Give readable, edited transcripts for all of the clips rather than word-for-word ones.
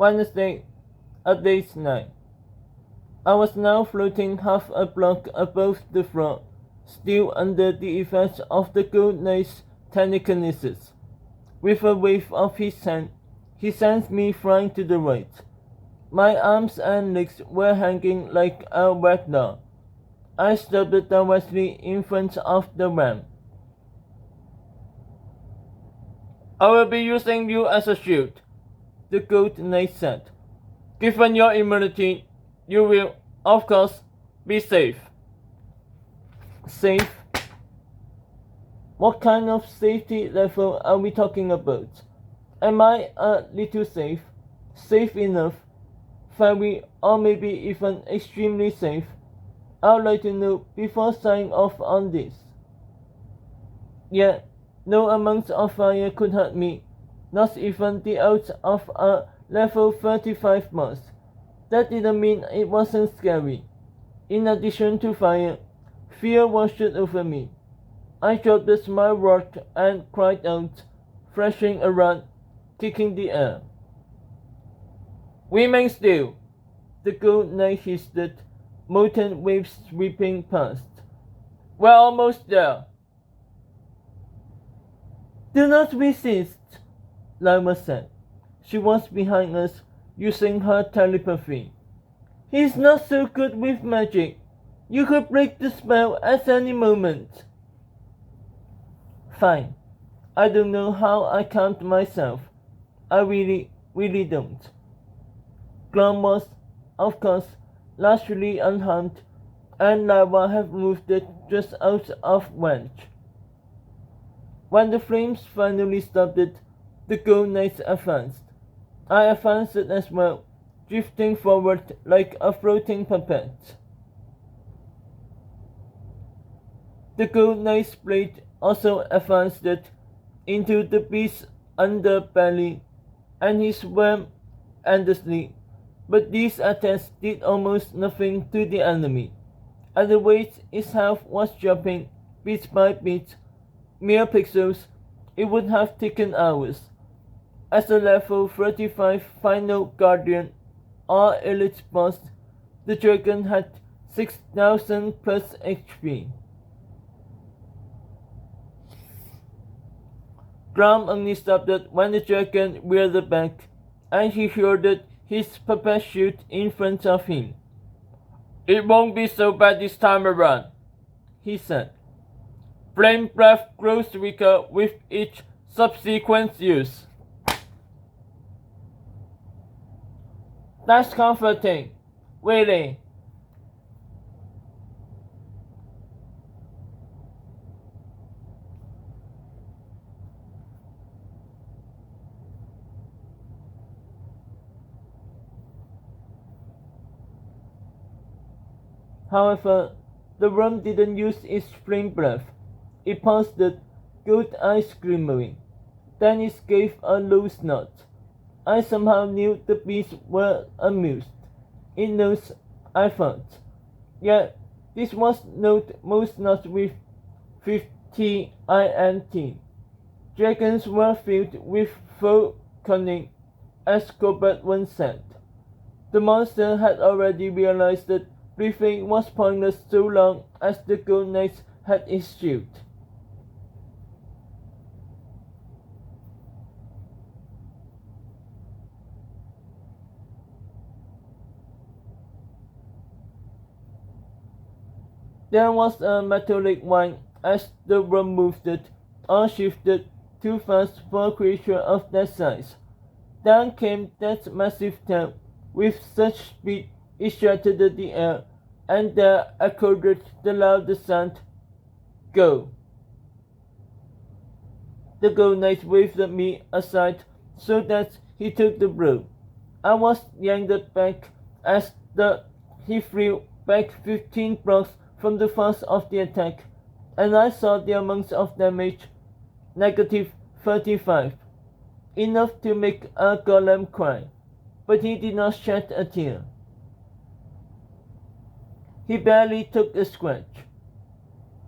Wednesday, a day's night. I was now floating half a block above the floor, still under the effects of the good night's telekinesis. With a wave of his hand, he sent me flying to the right. My arms and legs were hanging like a ragdoll. I stopped directly in front of the ramp. I will be using you as a shield, the Gold Knight said. Given your immunity, you will, of course, be safe. Safe? What kind of safety level are we talking about? Am I a little safe? Safe enough? Very, or maybe even extremely safe? I'd like to know before signing off on this. Yet, no amount of fire could hurt me, not even the odds of a level 35 mask. That didn't mean it wasn't scary. In addition to fire, fear washed over me. I dropped my rod and cried out, thrashing around, kicking the air. Remain still, the Gold Knight hissed, molten waves sweeping past. We're almost there. Do not resist, Lima said. She was behind us, using her telepathy. He's not so good with magic. You could break the spell at any moment. Fine. I don't know how I calmed myself. I really don't. Glam was, of course, largely unharmed, and Lava had moved it just out of range. When the flames finally stopped, the Gold Knights advanced. I advanced as well, drifting forward like a floating puppet. The Gold Knight's blade also advanced into the beast's underbelly, and he swam endlessly, but these attacks did almost nothing to the enemy. At the rate its health was dropping bit by bit, mere pixels, it would have taken hours. As a level 35 final guardian or elite boss, the dragon had 6,000 plus HP. Grom only stopped when the dragon reared back, and he shouldered his puppet shield in front of him. It won't be so bad this time around, he said. Flame breath grows weaker with each subsequent use. That's comforting, really. However, the worm didn't use its flame breath. It paused, gold eyes glimmering. Then it gave a low snort. I somehow knew the beasts were amused. It knows, I thought. Yet, this was most not with 50 INT. Dragons were filled with full cunning, as Colbert once said. The monster had already realized that breathing was pointless so long as the Gold Knight had his shield. There was a metallic whine as the worm moved or shifted too fast for a creature of that size. Down came that massive tail with such speed it shattered the air, and there echoed the loud sound, Go. The Gold Knight waved me aside so that he took the blow. I was yanked back as he flew back 15 blocks from the force of the attack, and I saw the amount of damage, negative 35, enough to make a golem cry, but he did not shed a tear. He barely took a scratch.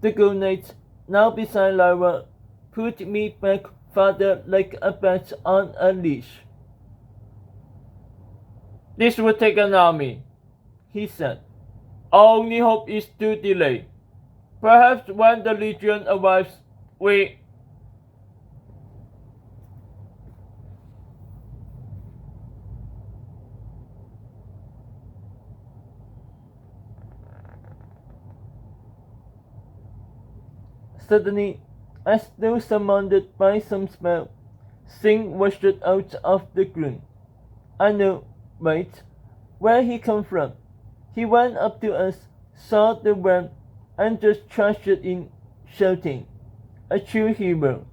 The Gold Knight, now beside Lyra, put me back farther like a bat on a leash. This would take an army, he said. Our only hope is to delay. Perhaps when the Legion arrives, we... Suddenly, as though summoned by some spell, Sing rushed out of the gloom. I know, right, where he come from. He went up to us, saw the ram, and just charged in, shouting. A true hero.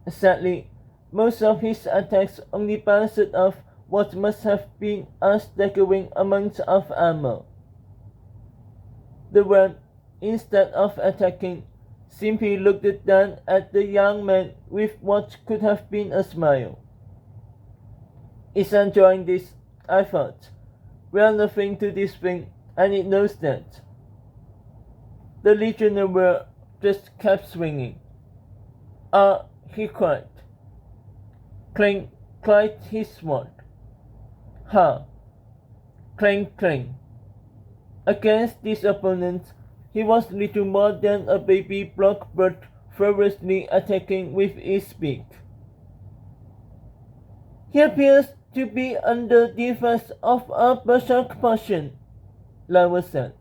Sadly, most of his attacks only bounced off what must have been a staggering amount of armor. The ram, instead of attacking, simply looked down at the young man with what could have been a smile. He's enjoying this, I thought. We're nothing to this thing, and it knows that. The legionnaire just kept swinging. Ah, he cried. Clang, clanked his sword. Ha! Clang, clang. Against this opponent, he was little more than a baby blackbird ferociously attacking with its beak. He appears to be under the effects of a berserk passion, Lava said.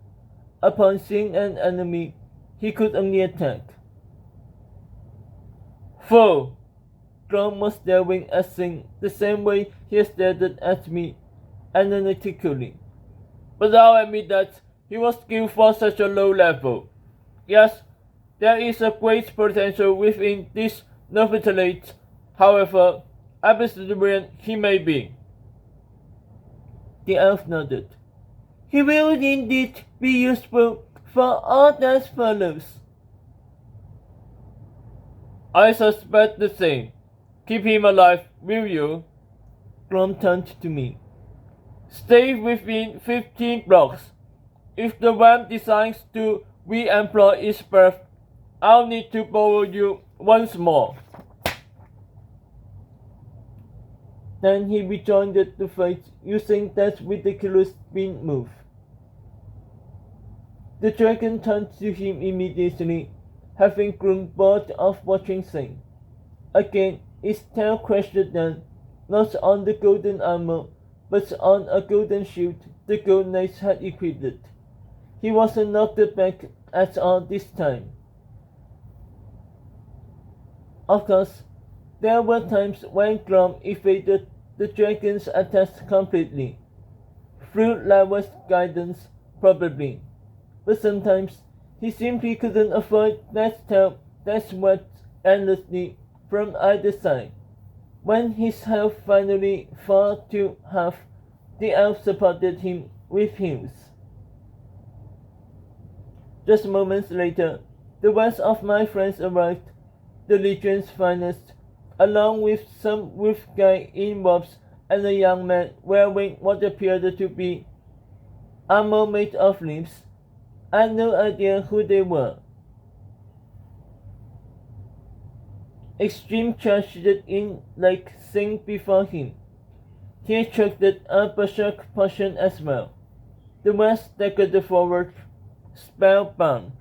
Upon seeing an enemy, he could only attack. Foe! Grom was staring at Sing the same way he stared at me, analytically. But I'll admit that he was skilled for such a low level. Yes, there is a great potential within this novelate, however ambassadorian he may be. The elf nodded. He will indeed be useful for all that follows. I suspect the same. Keep him alive, will you? Grom turned to me. Stay within 15 blocks. If the ram decides to re-employ its breath, I'll need to borrow you once more. Then he rejoined the fight using that ridiculous spin move. The dragon turned to him immediately, having grown bored of watching Sing. Again, its tail crashed down, not on the golden armor, but on a golden shield the gold knight had equipped. He wasn't knocked back at all this time. Of course, there were times when Grom evaded the dragon's attacks completely, through Lava's guidance probably, but sometimes he simply couldn't avoid that tail that swept endlessly from either side. When his health finally fell to half, the elf supported him with heals. Just moments later, the rest of my friends arrived, the Legion's finest, along with some wolf guy in robes and a young man wearing what appeared to be armor made of leaves. I had no idea who they were. Extreme charged in like Sing before him. He attracted a berserk potion as well. The rest staggered forward, spellbound.